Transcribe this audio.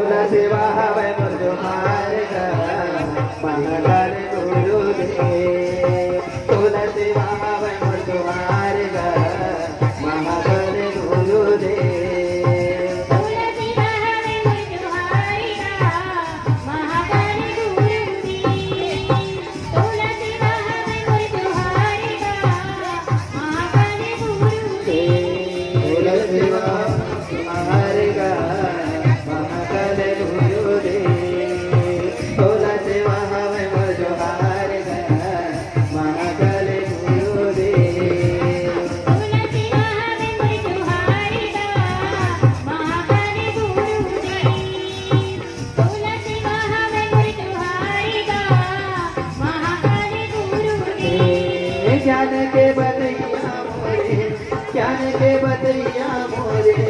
तुला सेवा हवय मुरजुहार ग महाकाल गुरुदेव तुला सेवा हवय मुरजुहार ग महाकाल गुरुदेव ज्ञान के बतैया मोरे ज्ञान के बतैया मोरे